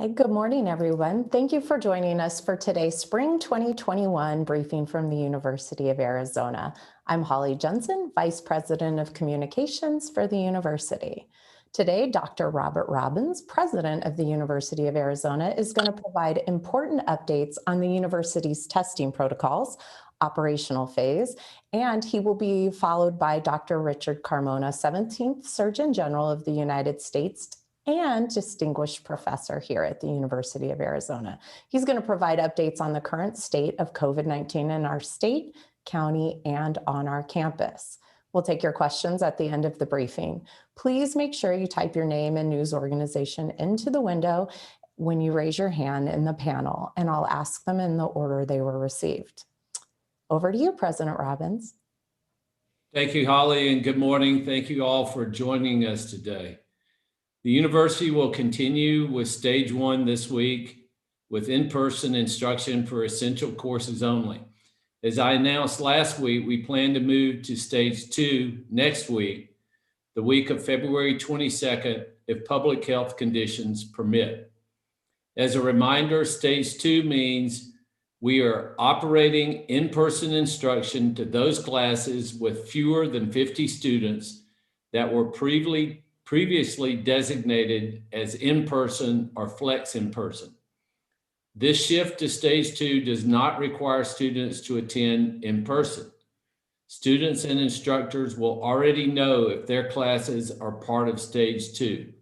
Hi, good morning, everyone. Thank you for joining us for today's Spring 2021 briefing from the University of Arizona. I'm Holly Jensen, Vice President of Communications for the university. Today, Dr. Robert Robbins, President of the University of Arizona, is going to provide important updates on the university's testing protocols, operational phase, and he will be followed by Dr. Richard Carmona, 17th Surgeon General of the United States and distinguished professor here at the University of Arizona. He's going to provide updates on the current state of COVID-19 in our state, county, and on our campus. We'll take your questions at the end of the briefing. Please make sure you type your name and news organization into the window when you raise your hand in the panel, and I'll ask them in the order they were received. Over to you, President Robbins. Thank you, Holly, and good morning. Thank you all for joining us today. The university will continue with stage 1 this week with in-person instruction for essential courses only. As I announced last week, we plan to move to stage 2 next week, the week of February 22nd, if public health conditions permit. As a reminder, stage 2 means we are operating in-person instruction to those classes with fewer than 50 students that were previously designated as in-person or flex in-person. This shift to stage 2 does not require students to attend in person. Students and instructors will already know if their classes are part of stage 2.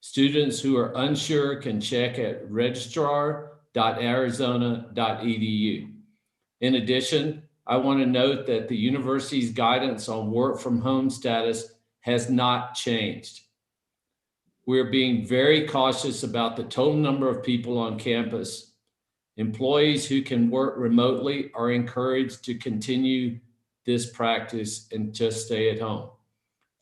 Students who are unsure can check at registrar.arizona.edu. In addition, I want to note that the university's guidance on work from home status has not changed. We're being very cautious about the total number of people on campus. Employees who can work remotely are encouraged to continue this practice and just stay at home.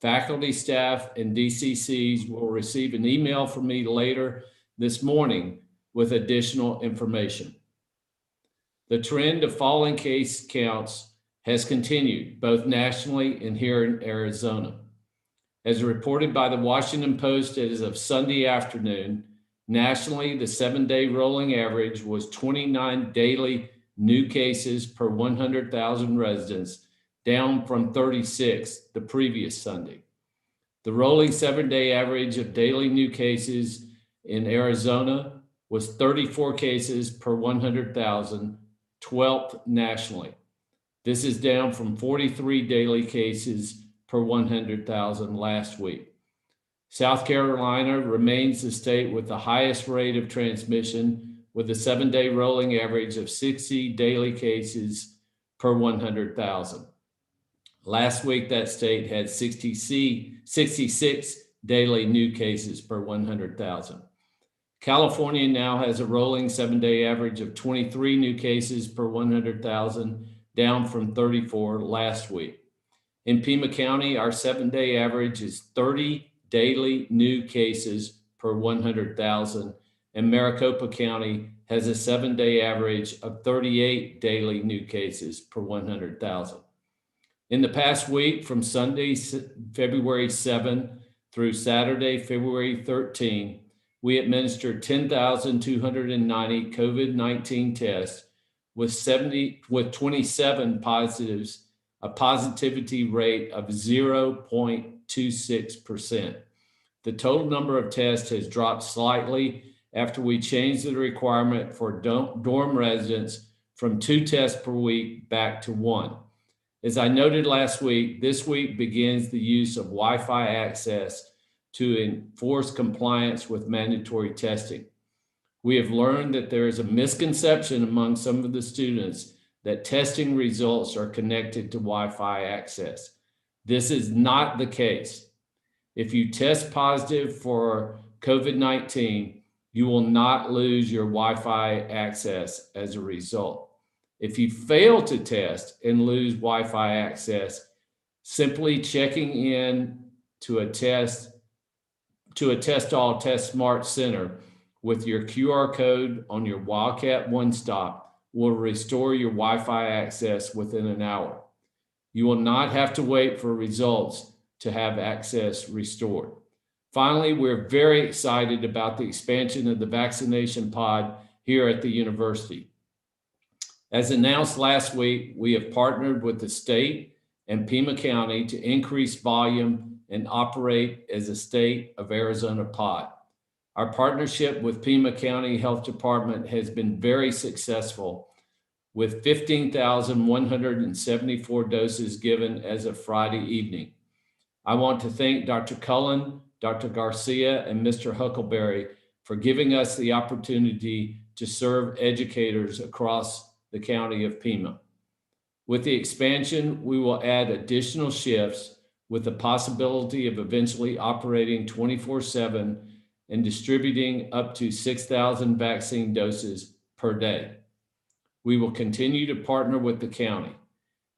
Faculty, staff, and DCCs will receive an email from me later this morning with additional information. The trend of falling case counts has continued, both nationally and here in Arizona. As reported by the Washington Post as of Sunday afternoon, nationally, the 7-day rolling average was 29 daily new cases per 100,000 residents, down from 36 the previous Sunday. The rolling 7-day average of daily new cases in Arizona was 34 cases per 100,000, 12th nationally. This is down from 43 daily cases per 100,000 last week. South Carolina remains the state with the highest rate of transmission, with a 7-day rolling average of 60 daily cases per 100,000. Last week, that state had 66 daily new cases per 100,000. California now has a rolling 7-day average of 23 new cases per 100,000, down from 34 last week. In Pima County, our 7-day average is 30 daily new cases per 100,000, and Maricopa County has a 7-day average of 38 daily new cases per 100,000. In the past week, from Sunday, February 7 through Saturday, February 13, we administered 10,290 COVID-19 tests with 27 positives, a positivity rate of 0.26%. The total number of tests has dropped slightly after we changed the requirement for dorm residents from 2 tests per week back to 1. As I noted last week, this week begins the use of Wi-Fi access to enforce compliance with mandatory testing. We have learned that there is a misconception among some of the students that testing results are connected to Wi-Fi access. This is not the case. If you test positive for COVID-19, you will not lose your Wi-Fi access as a result. If you fail to test and lose Wi-Fi access, simply checking in to a Test All Test Smart Center with your QR code on your Wildcat One Stop will restore your Wi-Fi access within an hour. You will not have to wait for results to have access restored. Finally, we're very excited about the expansion of the vaccination pod here at the university. As announced last week, we have partnered with the state and Pima County to increase volume and operate as a state of Arizona pod. Our partnership with Pima County Health Department has been very successful, with 15,174 doses given as of Friday evening. I want to thank Dr. Cullen, Dr. Garcia, and Mr. Huckleberry for giving us the opportunity to serve educators across the county of Pima. With the expansion, we will add additional shifts with the possibility of eventually operating 24/7 and distributing up to 6,000 vaccine doses per day. We will continue to partner with the county.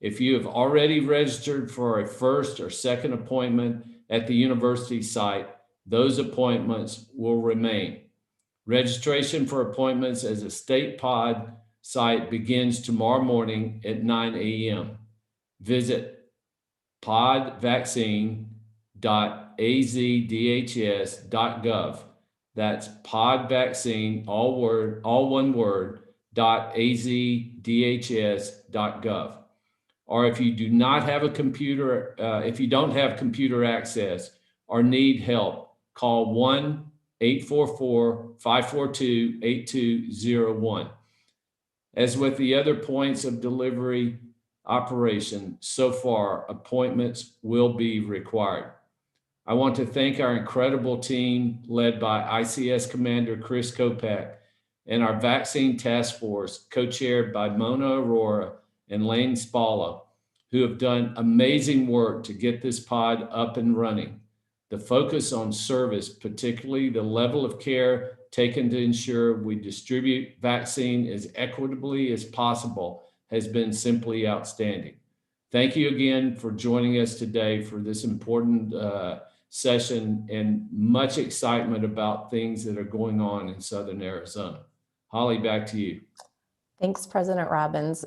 If you have already registered for a first or second appointment at the university site, those appointments will remain. Registration for appointments as a state pod site begins tomorrow morning at 9 a.m. Visit podvaccine.azdhs.gov. That's podvaccine, all one word, .azdhs.gov. Or if you do not have a computer, if you don't have computer access or need help, call 1-844-542-8201. As with the other points of delivery operation, so far, appointments will be required. I want to thank our incredible team led by ICS Commander Chris Kopak and our vaccine task force co-chaired by Mona Aurora and Lane Spalla, who have done amazing work to get this pod up and running. The focus on service, particularly the level of care taken to ensure we distribute vaccine as equitably as possible, has been simply outstanding. Thank you again for joining us today for this important session, and much excitement about things that are going on in Southern Arizona. Holly, back to you. Thanks, President Robbins.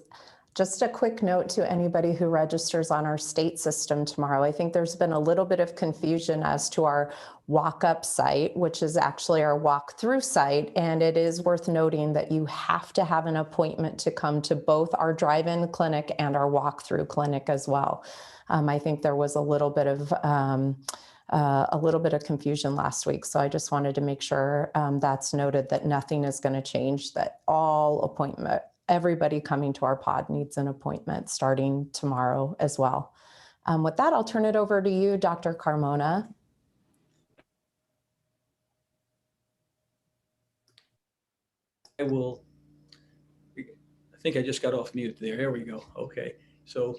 Just a quick note to anybody who registers on our state system tomorrow. I think there's been a little bit of confusion as to our walk-up site, which is actually our walk-through site. And it is worth noting that you have to have an appointment to come to both our drive-in clinic and our walk-through clinic as well. I think there was a little bit of confusion last week. So I just wanted to make sure that's noted, that nothing is going to change, that everybody coming to our pod needs an appointment starting tomorrow as well. With that, I'll turn it over to you, Dr. Carmona. I think I just got off mute there. Here we go. Okay. So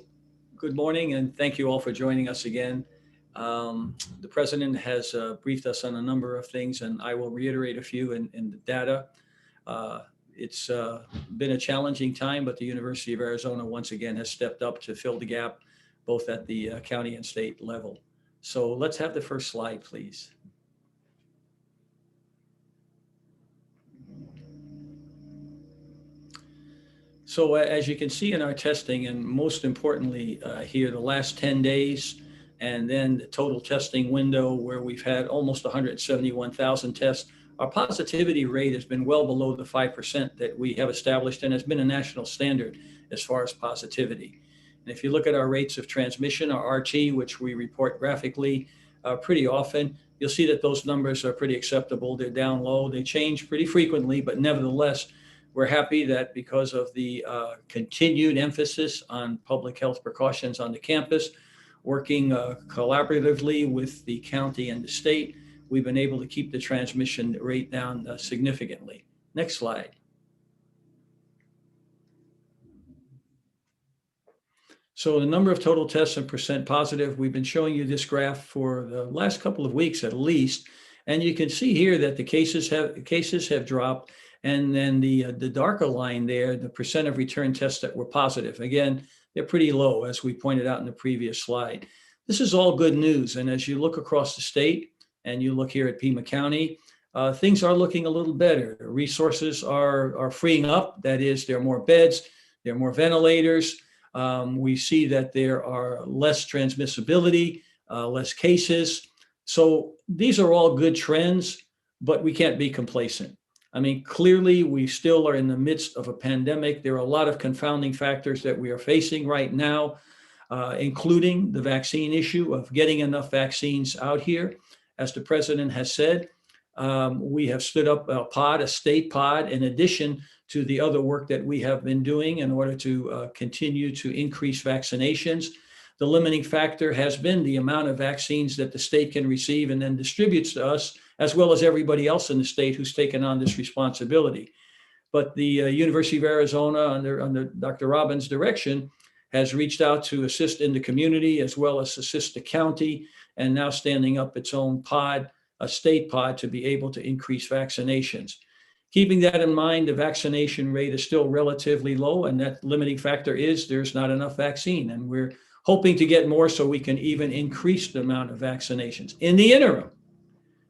good morning, and thank you all for joining us again. The president has briefed us on a number of things, and I will reiterate a few in the data. It's been a challenging time, but the University of Arizona once again has stepped up to fill the gap, both at the county and state level. So let's have the first slide, please. So as you can see in our testing, and most importantly here, the last 10 days, and then the total testing window where we've had almost 171,000 tests, our positivity rate has been well below the 5% that we have established, and has been a national standard as far as positivity. And if you look at our rates of transmission, our RT, which we report graphically pretty often, you'll see that those numbers are pretty acceptable. They're down low. They change pretty frequently, but nevertheless, we're happy that because of the continued emphasis on public health precautions on the campus, working collaboratively with the county and the state, we've been able to keep the transmission rate down significantly. Next slide. So the number of total tests and percent positive, we've been showing you this graph for the last couple of weeks at least. And you can see here that the cases have dropped. And then the darker line there, the percent of return tests that were positive. Again, they're pretty low, as we pointed out in the previous slide. This is all good news. And as you look across the state, and you look here at Pima County, things are looking a little better. Resources are freeing up. That is, there are more beds, there are more ventilators. We see that there are less transmissibility, less cases. So these are all good trends, but we can't be complacent. I mean, clearly, we still are in the midst of a pandemic. There are a lot of confounding factors that we are facing right now, including the vaccine issue of getting enough vaccines out here. As the president has said, we have stood up a state pod, in addition to the other work that we have been doing in order to continue to increase vaccinations. The limiting factor has been the amount of vaccines that the state can receive and then distributes to us, as well as everybody else in the state who's taken on this responsibility. But the University of Arizona, under Dr. Robbins' direction, has reached out to assist in the community as well as assist the county, and now standing up its own pod, a state pod, to be able to increase vaccinations. Keeping that in mind, the vaccination rate is still relatively low, and that limiting factor is there's not enough vaccine, and we're hoping to get more so we can even increase the amount of vaccinations. In the interim,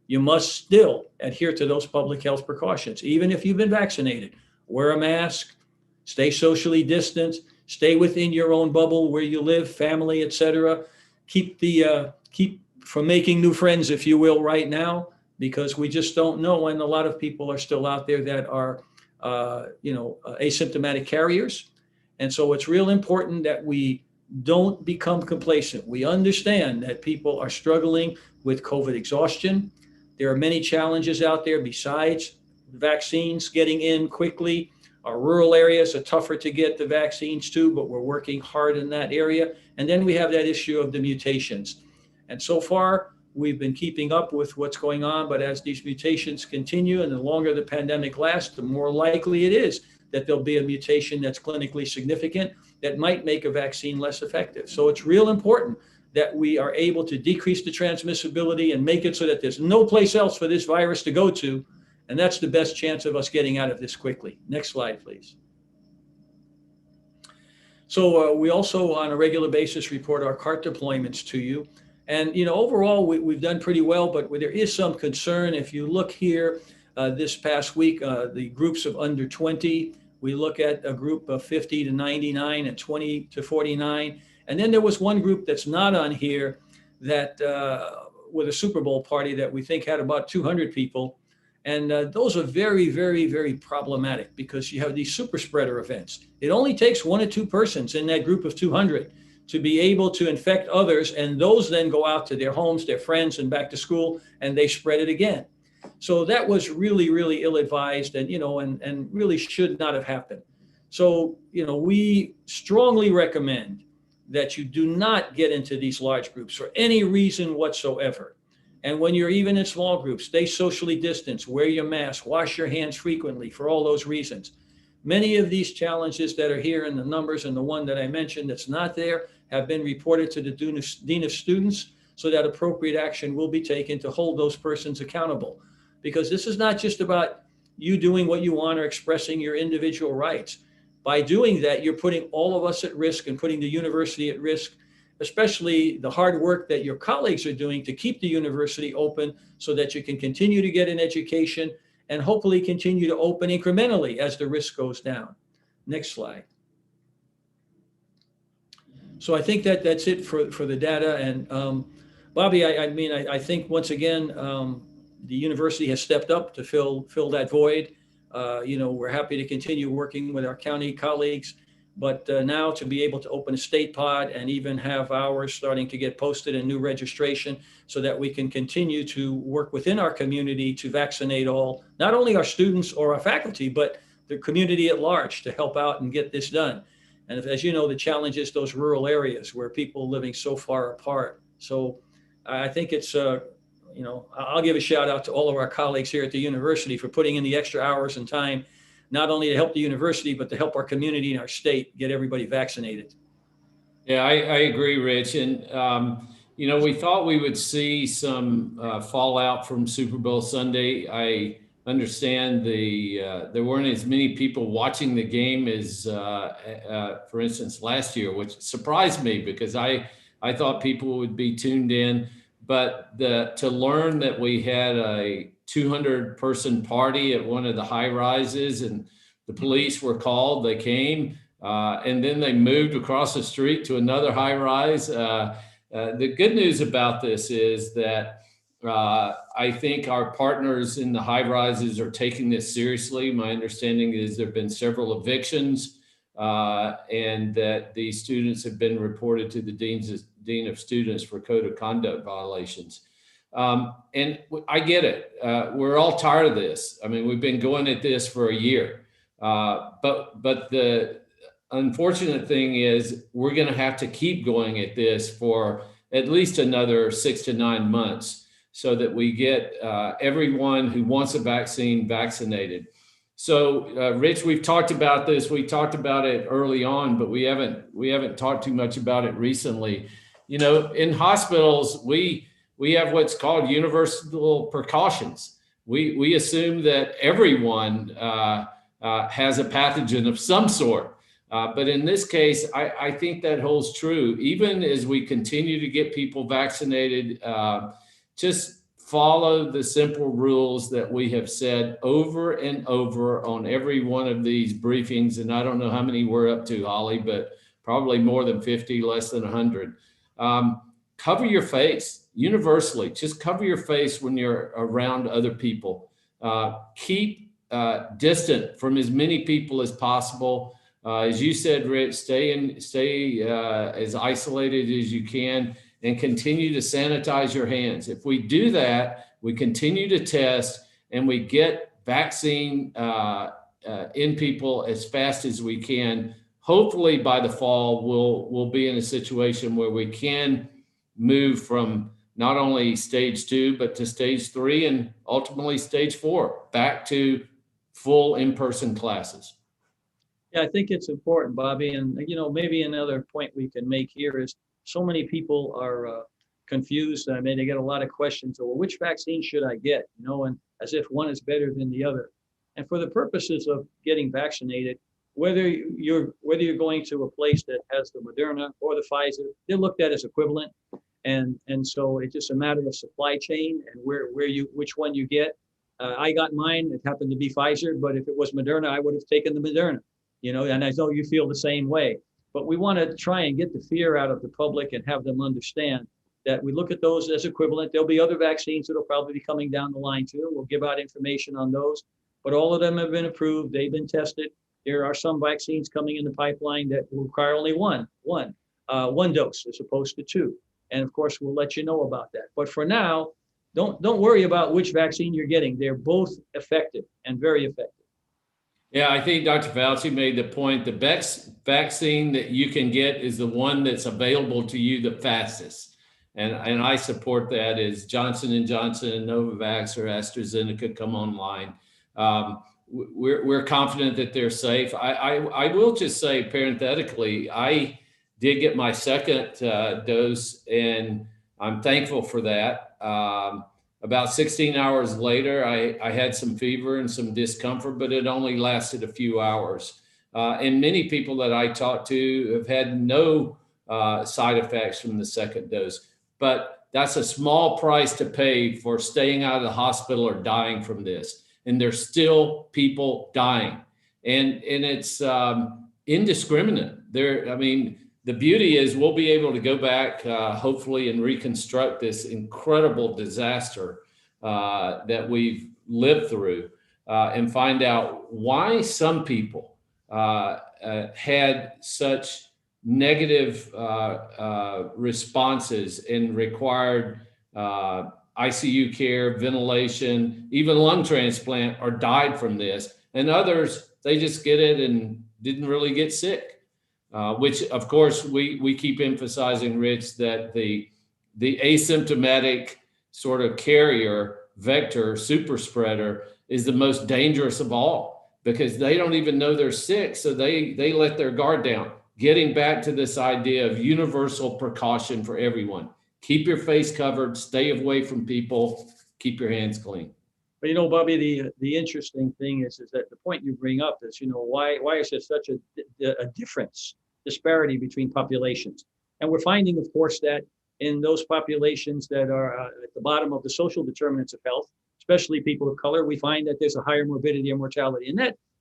you must still adhere to those public health precautions, even if you've been vaccinated. Wear a mask, stay socially distanced, stay within your own bubble where you live, family, etc. Keep from making new friends, if you will, right now, because we just don't know, and a lot of people are still out there that are, asymptomatic carriers. And so it's real important that we don't become complacent. We understand that people are struggling with COVID exhaustion. There are many challenges out there besides vaccines getting in quickly. Our rural areas are tougher to get the vaccines to, but we're working hard in that area. And then we have that issue of the mutations. And so far, we've been keeping up with what's going on, but as these mutations continue and the longer the pandemic lasts, the more likely it is that there'll be a mutation that's clinically significant that might make a vaccine less effective. So it's real important that we are able to decrease the transmissibility and make it so that there's no place else for this virus to go to. And that's the best chance of us getting out of this quickly. Next slide, please. So we also, on a regular basis, report our CART deployments to you. And, overall, we've done pretty well, but there is some concern. If you look here this past week, the groups of under 20, we look at a group of 50 to 99 and 20 to 49. And then there was one group that's not on here that with a Super Bowl party that we think had about 200 people. And those are very, very, very problematic because you have these super spreader events. It only takes 1 or 2 persons in that group of 200 to be able to infect others. And those then go out to their homes, their friends, and back to school, and they spread it again. So that was really, really ill-advised and, and really should not have happened. So, we strongly recommend that you do not get into these large groups for any reason whatsoever. And when you're even in small groups, stay socially distanced, wear your mask, wash your hands frequently for all those reasons. Many of these challenges that are here in the numbers and the one that I mentioned that's not there have been reported to the Dean of Students so that appropriate action will be taken to hold those persons accountable. Because this is not just about you doing what you want or expressing your individual rights. By doing that, you're putting all of us at risk and putting the university at risk, especially the hard work that your colleagues are doing to keep the university open so that you can continue to get an education and hopefully continue to open incrementally as the risk goes down. Next slide. So I think that's it for the data. And Bobby, I think once again, the university has stepped up to fill that void. We're happy to continue working with our county colleagues, but now to be able to open a state pod and even have hours starting to get posted and new registration so that we can continue to work within our community to vaccinate all, not only our students or our faculty, but the community at large to help out and get this done. And as you know, the challenge is those rural areas where people are living so far apart. So I think it's, I'll give a shout out to all of our colleagues here at the university for putting in the extra hours and time, not only to help the university, but to help our community and our state get everybody vaccinated. Yeah, I agree, Rich. And, we thought we would see some fallout from Super Bowl Sunday. I understand there weren't as many people watching the game as, for instance, last year, which surprised me because I thought people would be tuned in. But to learn that we had a 200-person party at one of the high rises and the police were called, they came, and then they moved across the street to another high rise. The good news about this is that I think our partners in the high rises are taking this seriously. My understanding is there have been several evictions and that the students have been reported to the Dean of Students for code of conduct violations. And I get it. We're all tired of this. I mean, we've been going at this for a year. But the unfortunate thing is we're going to have to keep going at this for at least another 6 to 9 months so that we get everyone who wants a vaccine vaccinated. So, Rich, we've talked about this. We talked about it early on, but we haven't talked too much about it recently. You know, in hospitals, we have what's called universal precautions. We assume that everyone has a pathogen of some sort. But in this case, I think that holds true. Even as we continue to get people vaccinated, just follow the simple rules that we have said over and over on every one of these briefings. And I don't know how many we're up to, Holly, but probably more than 50, less than 100. Cover your face universally. Just cover your face when you're around other people. Keep distant from as many people as possible. As you said, Rich, stay as isolated as you can and continue to sanitize your hands. If we do that, we continue to test and we get vaccine in people as fast as we can. Hopefully by the fall, we'll be in a situation where we can move from not only stage 2, but to stage 3 and ultimately stage 4, back to full in-person classes. Yeah, I think it's important, Bobby. And, you know, maybe another point we can make here is so many people are confused. I mean, they get a lot of questions. Well, which vaccine should I get? You know, and as if one is better than the other. And for the purposes of getting vaccinated, whether you're going to a place that has the Moderna or the Pfizer, they're looked at as equivalent. And so it's just a matter of supply chain and which one you get. I got mine. It happened to be Pfizer, but if it was Moderna, I would have taken the Moderna. You know, and I know you feel the same way. But we want to try and get the fear out of the public and have them understand that we look at those as equivalent. There'll be other vaccines that will probably be coming down the line too. We'll give out information on those, but all of them have been approved. They've been tested. There are some vaccines coming in the pipeline that will require only one dose as opposed to 2. And of course, we'll let you know about that. But for now, don't worry about which vaccine you're getting. They're both effective and very effective. Yeah, I think Dr. Fauci made the point. The best vaccine that you can get is the one that's available to you the fastest. And I support that as Johnson & Johnson, Novavax, or AstraZeneca come online. We're confident that they're safe. I will just say parenthetically, I did get my second dose, and I'm thankful for that. About 16 hours later, I had some fever and some discomfort, but it only lasted a few hours. And many people that I talked to have had no side effects from the second dose. But that's a small price to pay for staying out of the hospital or dying from this. And there's still people dying. And it's indiscriminate. The beauty is we'll be able to go back, hopefully, and reconstruct this incredible disaster that we've lived through and find out why some people had such negative responses and required ICU care, ventilation, even lung transplant, or died from this. And others, they just get it and didn't really get sick. Which, of course, we keep emphasizing, Rich, that the asymptomatic sort of carrier, vector, super spreader is the most dangerous of all because they don't even know they're sick. So they let their guard down. Getting back to this idea of universal precaution for everyone. Keep your face covered, stay away from people, keep your hands clean. But, you know, Bobby, the interesting thing is that the point you bring up is, you know, why is there such a disparity between populations? And we're finding, of course, that in those populations that are at the bottom of the social determinants of health, especially people of color, we find that there's a higher morbidity and mortality. And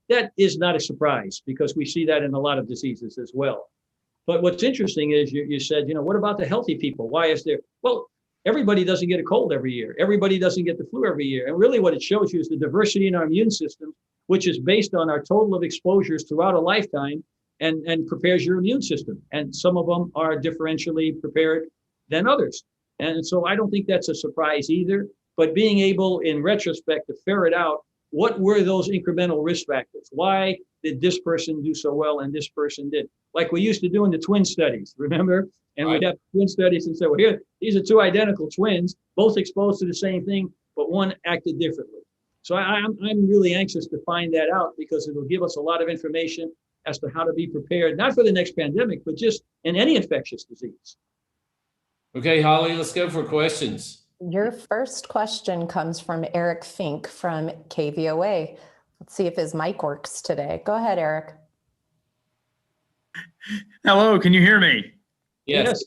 that is not a surprise because we see that in a lot of diseases as well. But what's interesting is you said, you know, what about the healthy people? Why is there? Well, everybody doesn't get a cold every year. Everybody doesn't get the flu every year. And really what it shows you is the diversity in our immune system, which is based on our total of exposures throughout a lifetime and prepares your immune system. And some of them are differentially prepared than others. And so I don't think that's a surprise either, but being able in retrospect to ferret out what were those incremental risk factors? Why did this person do so well and this person did? Like we used to do in the twin studies, remember? And we'd have twin studies and say, well, here, these are two identical twins, both exposed to the same thing, but one acted differently. So I'm really anxious to find that out because it'll give us a lot of information as to how to be prepared, not for the next pandemic, but just in any infectious disease. Okay, Holly, let's go for questions. Your first question comes from Eric Fink from KVOA. Let's see if his mic works today. Go ahead, Eric. Hello, can you hear me? Yes.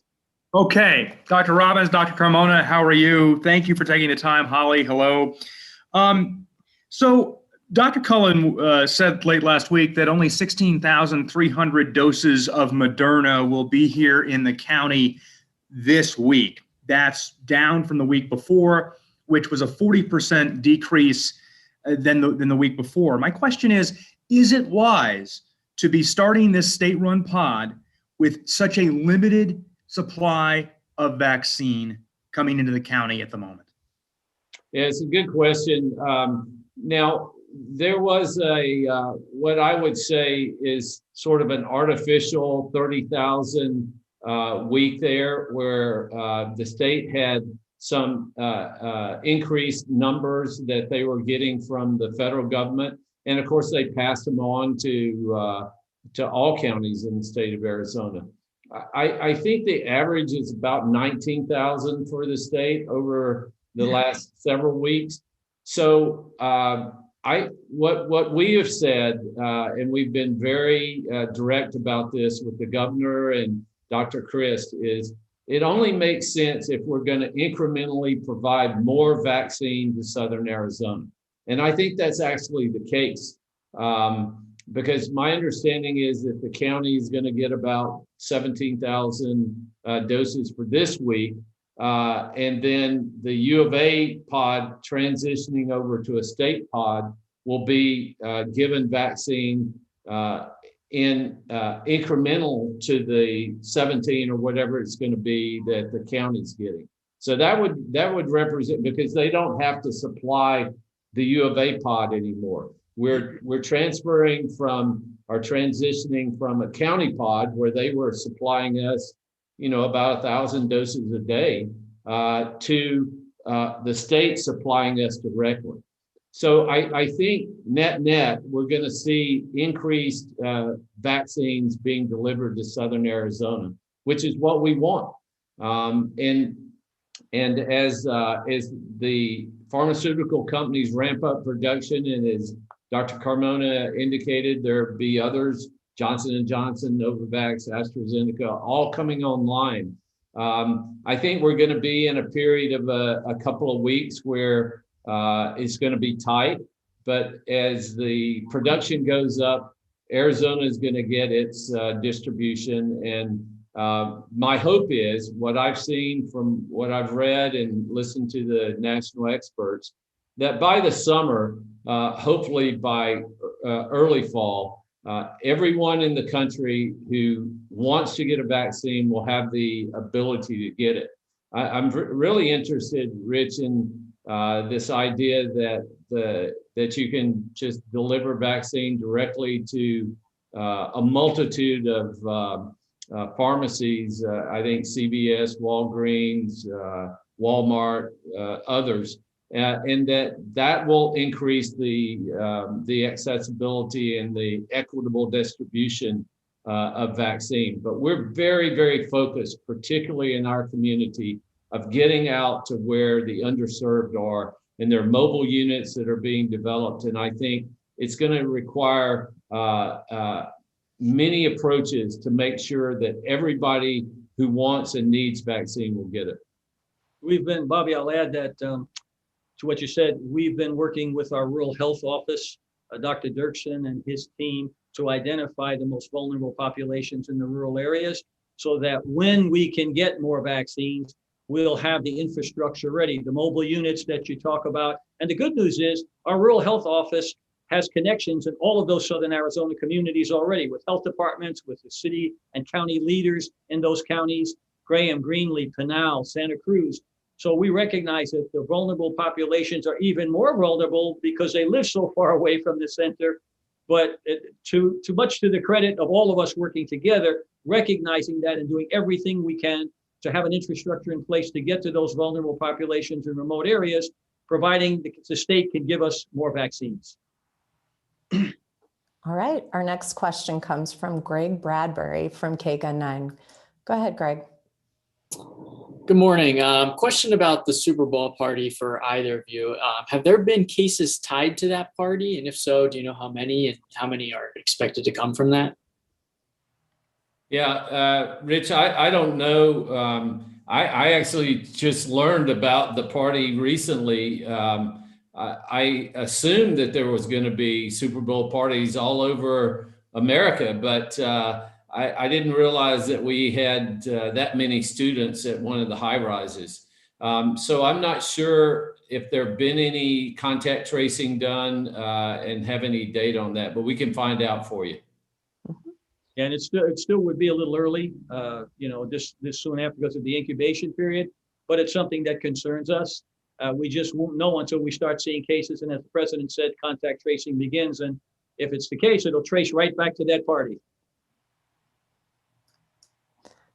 Okay, Dr. Robbins, Dr. Carmona, how are you? Thank you for taking the time. Holly, hello. So Dr. Cullen said late last week that only 16,300 doses of Moderna will be here in the county this week. That's down from the week before, which was a 40% decrease than the week before. My question is it wise to be starting this state-run pod with such a limited supply of vaccine coming into the county at the moment? Yeah, it's a good question. Now, there was what I would say is sort of an artificial 30,000 week there where the state had some increased numbers that they were getting from the federal government. And of course, they passed them on to all counties in the state of Arizona. I think the average is about 19,000 for the state over the last several weeks. So what we have said, and we've been very direct about this with the governor and Dr. Christ, is it only makes sense if we're going to incrementally provide more vaccine to Southern Arizona. And I think that's actually the case. Because my understanding is that the county is going to get about 17,000 doses for this week. And then the U of A pod transitioning over to a state pod will be given vaccine in incremental to the 17 or whatever it's going to be that the county's getting. So that would represent, because they don't have to supply the U of A pod anymore. We're transferring from or transitioning from a county pod where they were supplying us, about 1,000 doses a day to the state supplying us directly. So I think net, we're going to see increased vaccines being delivered to Southern Arizona, which is what we want. And as the pharmaceutical companies ramp up production, and as Dr. Carmona indicated, there'll be others, Johnson & Johnson, Novavax, AstraZeneca, all coming online. I think we're going to be in a period of a couple of weeks where it's going to be tight, but as the production goes up, Arizona is going to get its distribution. And my hope is, what I've seen from what I've read and listened to the national experts, that by the summer, hopefully by early fall, everyone in the country who wants to get a vaccine will have the ability to get it. I'm really interested, Rich, in this idea that you can just deliver vaccine directly to a multitude of pharmacies. I think CVS, Walgreens, Walmart, others. And that will increase the accessibility and the equitable distribution of vaccine. But we're very, very focused, particularly in our community, of getting out to where the underserved are, and there are mobile units that are being developed. And I think it's going to require many approaches to make sure that everybody who wants and needs vaccine will get it. Bobby, I'll add that to what you said, we've been working with our rural health office, Dr. Dirksen and his team, to identify the most vulnerable populations in the rural areas so that when we can get more vaccines, we'll have the infrastructure ready, the mobile units that you talk about. And the good news is our rural health office has connections in all of those Southern Arizona communities already, with health departments, with the city and county leaders in those counties, Graham, Greenlee, Pinal, Santa Cruz. So we recognize that the vulnerable populations are even more vulnerable because they live so far away from the center. But too much to the credit of all of us working together, recognizing that and doing everything we can to have an infrastructure in place to get to those vulnerable populations in remote areas, providing the state can give us more vaccines. All right, our next question comes from Greg Bradbury from KGUN 9. Go ahead, Greg. Good morning. Question about the Super Bowl party for either of you. Have there been cases tied to that party? And if so, do you know how many and how many are expected to come from that? Yeah, Rich, I don't know. I actually just learned about the party recently. I assumed that there was going to be Super Bowl parties all over America, but I didn't realize that we had that many students at one of the high rises. So I'm not sure if there have been any contact tracing done and have any data on that, but we can find out for you. And it still would be a little early, this soon after because of the incubation period, but it's something that concerns us. We just won't know until we start seeing cases. And as the president said, contact tracing begins. And if it's the case, it'll trace right back to that party.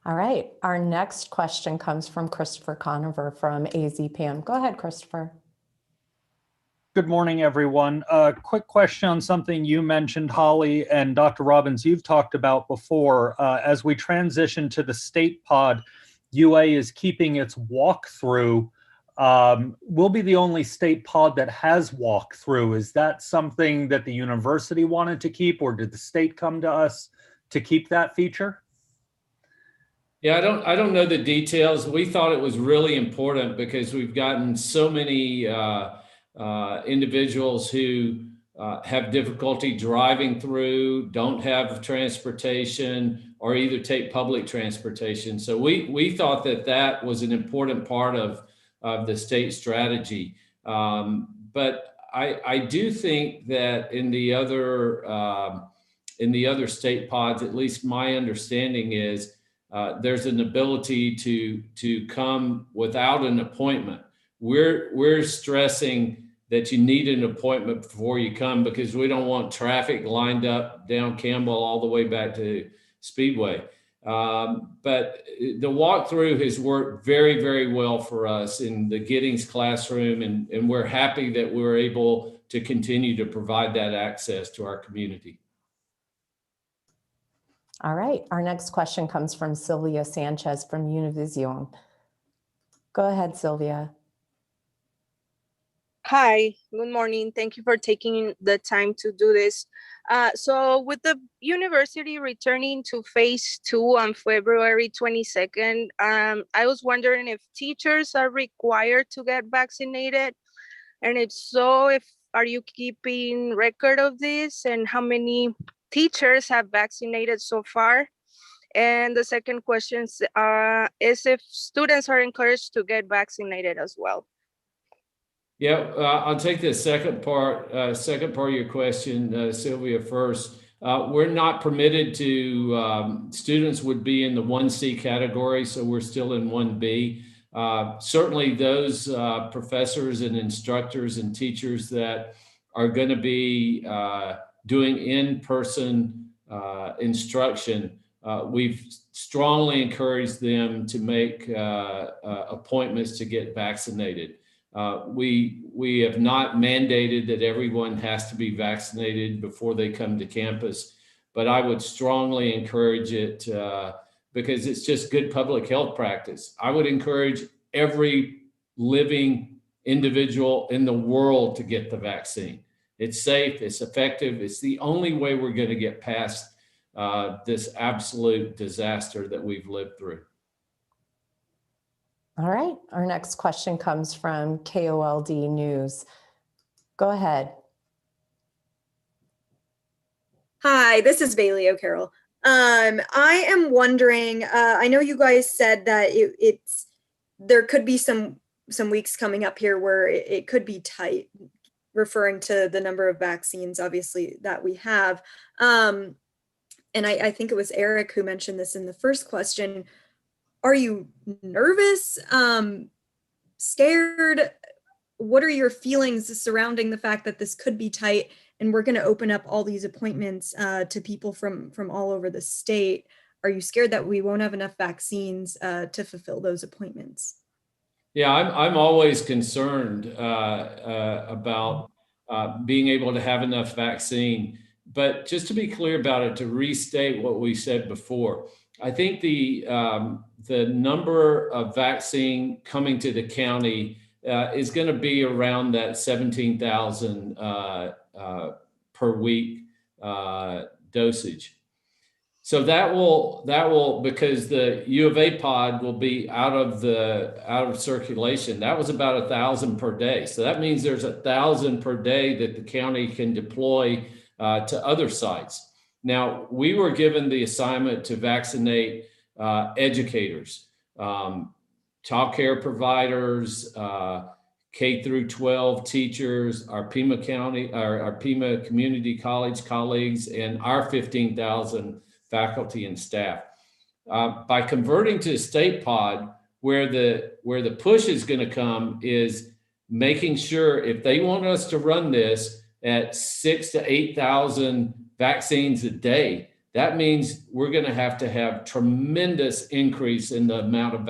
All right, our next question comes from Christopher Conover from AZPM. Go ahead, Christopher. Good morning, everyone. A quick question on something you mentioned, Holly, and Dr. Robbins, you've talked about before. As we transition to the state pod, UA is keeping its walkthrough. We'll be the only state pod that has walkthrough. Is that something that the university wanted to keep, or did the state come to us to keep that feature? Yeah, I don't know the details. We thought it was really important because we've gotten so many individuals who have difficulty driving through, don't have transportation, or either take public transportation. So we thought that was an important part of the state strategy. But I do think that in the other state pods, at least my understanding is, there's an ability to come without an appointment. We're stressing that you need an appointment before you come because we don't want traffic lined up down Campbell all the way back to Speedway. But the walkthrough has worked very, very well for us in the Giddings classroom, and we're happy that we're able to continue to provide that access to our community. All right, our next question comes from Sylvia Sanchez from Univision. Go ahead, Sylvia. Hi, good morning. Thank you for taking the time to do this. So with the university returning to phase 2 on February 22nd, I was wondering if teachers are required to get vaccinated. And if so, are you keeping record of this and how many teachers have vaccinated so far? And the second question is if students are encouraged to get vaccinated as well. Yeah, I'll take the second part of your question, Sylvia, first. We're not permitted to, students would be in the 1C category, so we're still in 1B. Certainly those professors and instructors and teachers that are going to be doing in-person instruction, we've strongly encouraged them to make appointments to get vaccinated. We have not mandated that everyone has to be vaccinated before they come to campus, but I would strongly encourage it because it's just good public health practice. I would encourage every living individual in the world to get the vaccine. It's safe, it's effective, it's the only way we're going to get past this absolute disaster that we've lived through. All right, our next question comes from KOLD News. Go ahead. Hi, this is Bailey O'Carroll. I am wondering, I know you guys said that there could be some weeks coming up here where it could be tight, referring to the number of vaccines, obviously, that we have. And I think it was Eric who mentioned this in the first question. Are you nervous, scared? What are your feelings surrounding the fact that this could be tight and we're going to open up all these appointments to people from all over the state? Are you scared that we won't have enough vaccines to fulfill those appointments? Yeah, I'm always concerned about being able to have enough vaccine. But just to be clear about it, to restate what we said before, I think the number of vaccine coming to the county is going to be around that 17,000 per week dosage. So that will because the U of A pod will be out of circulation. That was about 1,000 per day. So that means there's 1,000 per day that the county can deploy to other sites. Now, we were given the assignment to vaccinate educators, child care providers, K through 12 teachers, our Pima County, our Pima Community College colleagues, and our 15,000 faculty and staff. By converting to a state pod, where the push is going to come is making sure if they want us to run this at 6,000 to 8,000 vaccines a day, that means we're going to have tremendous increase in the amount of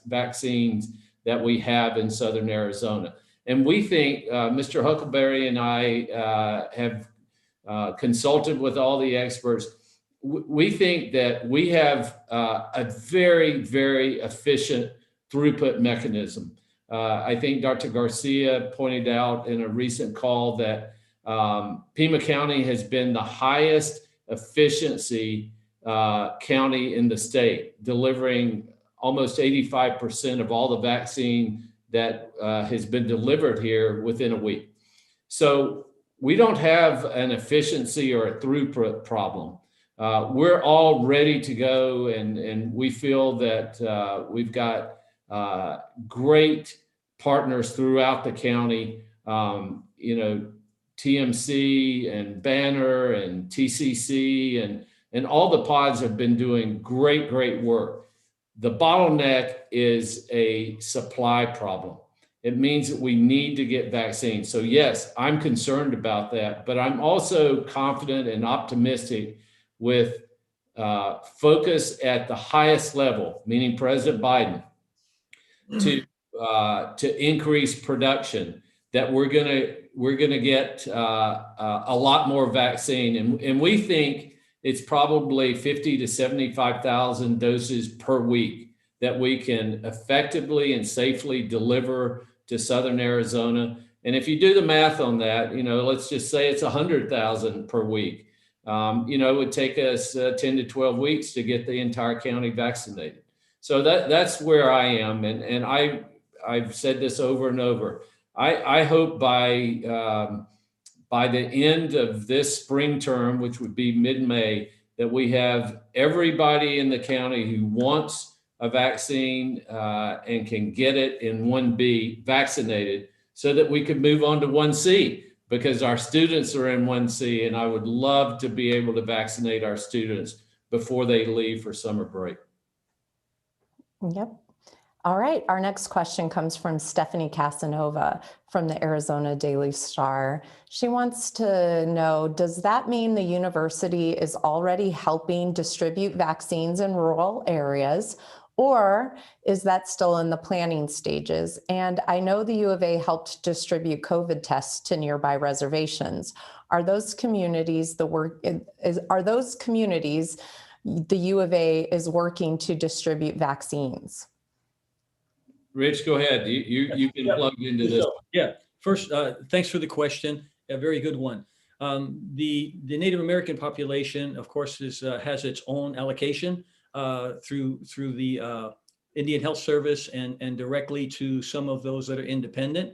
vaccines that we have in Southern Arizona. And we think, Mr. Huckleberry and I have consulted with all the experts. We think that we have a very, very efficient throughput mechanism. I think Dr. Garcia pointed out in a recent call that Pima County has been the highest efficiency county in the state, delivering almost 85% of all the vaccine that has been delivered here within a week. So we don't have an efficiency or a throughput problem. We're all ready to go, and we feel that we've got great partners throughout the county. TMC and Banner and TCC and all the pods have been doing great work. The bottleneck is a supply problem. It means that we need to get vaccines. So yes, I'm concerned about that, but I'm also confident and optimistic with focus at the highest level, meaning President Biden, to increase production, that we're gonna get a lot more vaccine, and we think it's probably 50 to 75,000 doses per week that we can effectively and safely deliver to Southern Arizona. And if you do the math on that, let's just say it's 100,000 per week. It would take us 10 to 12 weeks to get the entire county vaccinated. So that's where I am, and I've said this over and over. I hope by the end of this spring term, which would be mid-May, that we have everybody in the county who wants a vaccine and can get it in 1B vaccinated, so that we could move on to 1C, because our students are in 1C, and I would love to be able to vaccinate our students before they leave for summer break. Yep. All right, our next question comes from Stephanie Casanova from the Arizona Daily Star. She wants to know, does that mean the university is already helping distribute vaccines in rural areas, or is that still in the planning stages? And I know the U of A helped distribute COVID tests to nearby reservations. Are those communities the U of A is working to distribute vaccines? Rich, go ahead. You've been plugged into this. Yeah. First, thanks for the question. A very good one. The Native American population, of course, has its own allocation through the Indian Health Service and directly to some of those that are independent.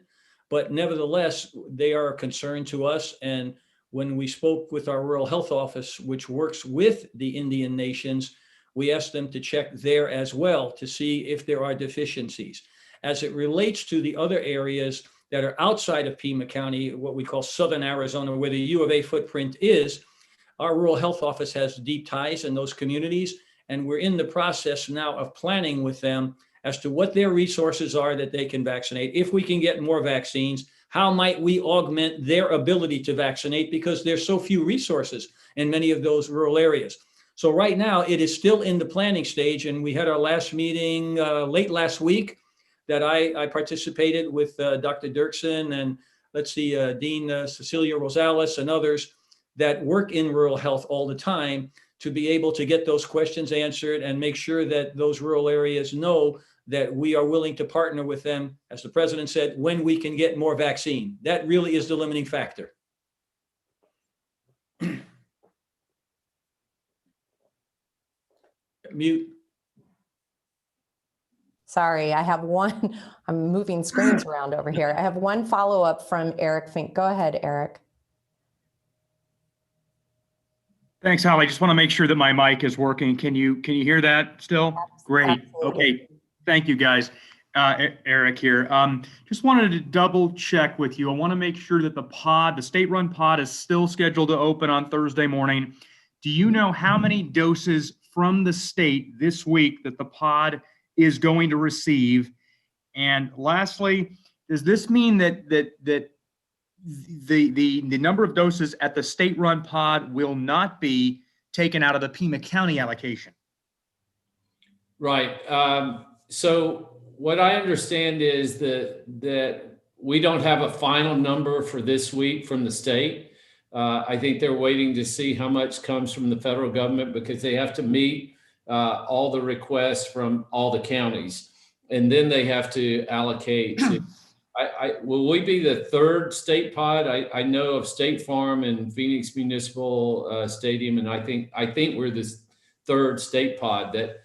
But nevertheless, they are a concern to us. And when we spoke with our rural health office, which works with the Indian nations, we asked them to check there as well to see if there are deficiencies. as it relates to the other areas that are outside of Pima County, what we call Southern Arizona, where the U of A footprint is. Our rural health office has deep ties in those communities, and we're in the process now of planning with them as to what their resources are that they can vaccinate. If we can get more vaccines, how might we augment their ability to vaccinate, because there's so few resources in many of those rural areas. So right now it is still in the planning stage, and we had our last meeting late last week that I participated with Dr. Dirksen and Dean Cecilia Rosales and others that work in rural health all the time to be able to get those questions answered and make sure that those rural areas know that we are willing to partner with them, as the president said, when we can get more vaccine. That really is the limiting factor. Mute. Sorry, I have one. I'm moving screens around over here. I have one follow-up from Eric Fink. Go ahead, Eric. Thanks, Holly. Just want to make sure that my mic is working. Can you hear that still? Great. Absolutely. Okay. Thank you, guys. Eric here. Just wanted to double check with you. I want to make sure that the state-run pod is still scheduled to open on Thursday morning. Do you know how many doses from the state this week that the pod is going to receive? And lastly, does this mean that the number of doses at the state-run pod will not be taken out of the Pima County allocation? Right. So what I understand is that we don't have a final number for this week from the state. I think they're waiting to see how much comes from the federal government, because they have to meet all the requests from all the counties, and then they have to allocate. Will we be the third state pod? I know of State Farm and Phoenix Municipal Stadium, and I think we're this third state pod that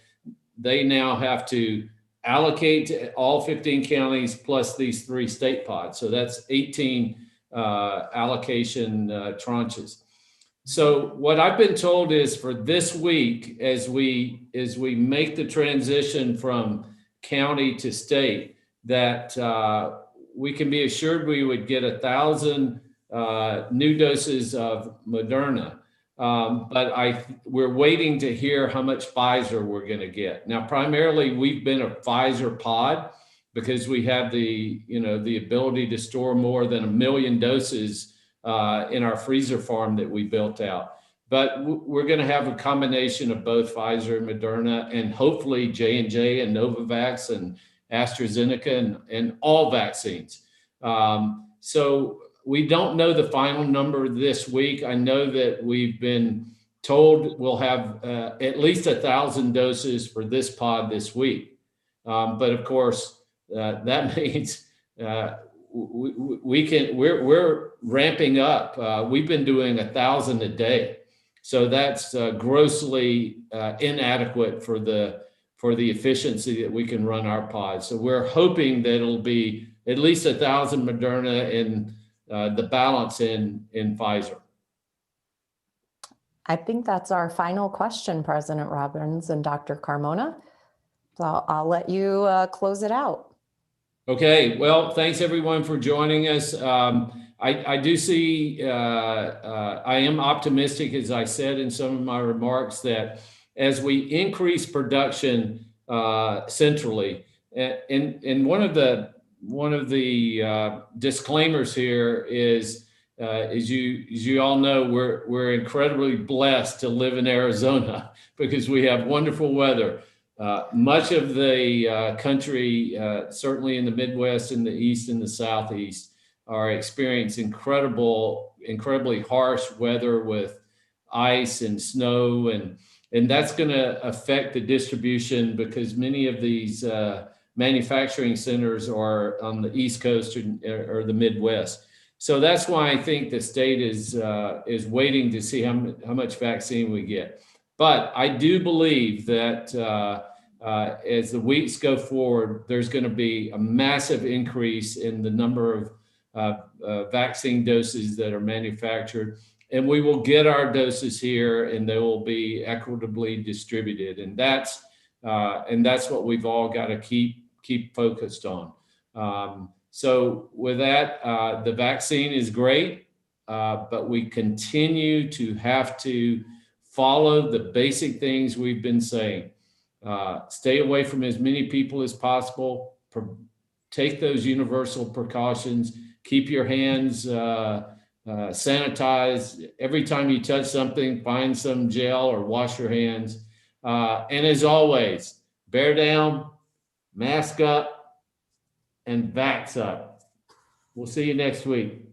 they now have to allocate to all 15 counties plus these 3 state pods. So that's 18 allocation tranches. So what I've been told is for this week, as we make the transition from county to state, that we can be assured we would get 1,000 new doses of Moderna. But we're waiting to hear how much Pfizer we're going to get. Now, primarily, we've been a Pfizer pod because we have the ability to store more than 1 million doses in our freezer farm that we built out. But we're going to have a combination of both Pfizer and Moderna, and hopefully J&J and Novavax and AstraZeneca and all vaccines. So we don't know the final number this week. I know that we've been told we'll have at least 1,000 doses for this pod this week. But of course, that means we're ramping up. We've been doing 1,000 a day. So that's grossly inadequate for the efficiency that we can run our pods. So we're hoping that it'll be at least 1,000 Moderna and the balance in Pfizer. I think that's our final question, President Robbins and Dr. Carmona. So I'll let you close it out. Okay, well, thanks everyone for joining us. I do see, I am optimistic, as I said in some of my remarks, that as we increase production centrally, and one of the disclaimers here is, as you all know, we're incredibly blessed to live in Arizona because we have wonderful weather. Much of the country, certainly in the Midwest, in the East and the Southeast, are experiencing incredibly harsh weather with ice and snow, and that's going to affect the distribution because many of these manufacturing centers are on the East Coast or the Midwest. So that's why I think the state is waiting to see how much vaccine we get. But I do believe that as the weeks go forward, there's going to be a massive increase in the number of vaccine doses that are manufactured, and we will get our doses here, and they will be equitably distributed. And that's what we've all got to keep keep focused on. So with that, the vaccine is great, but we continue to have to follow the basic things we've been saying. Stay away from as many people as possible. Take those universal precautions. Keep your hands sanitized. Every time you touch something, find some gel or wash your hands. And as always, bear down, mask up, and vax up. We'll see you next week.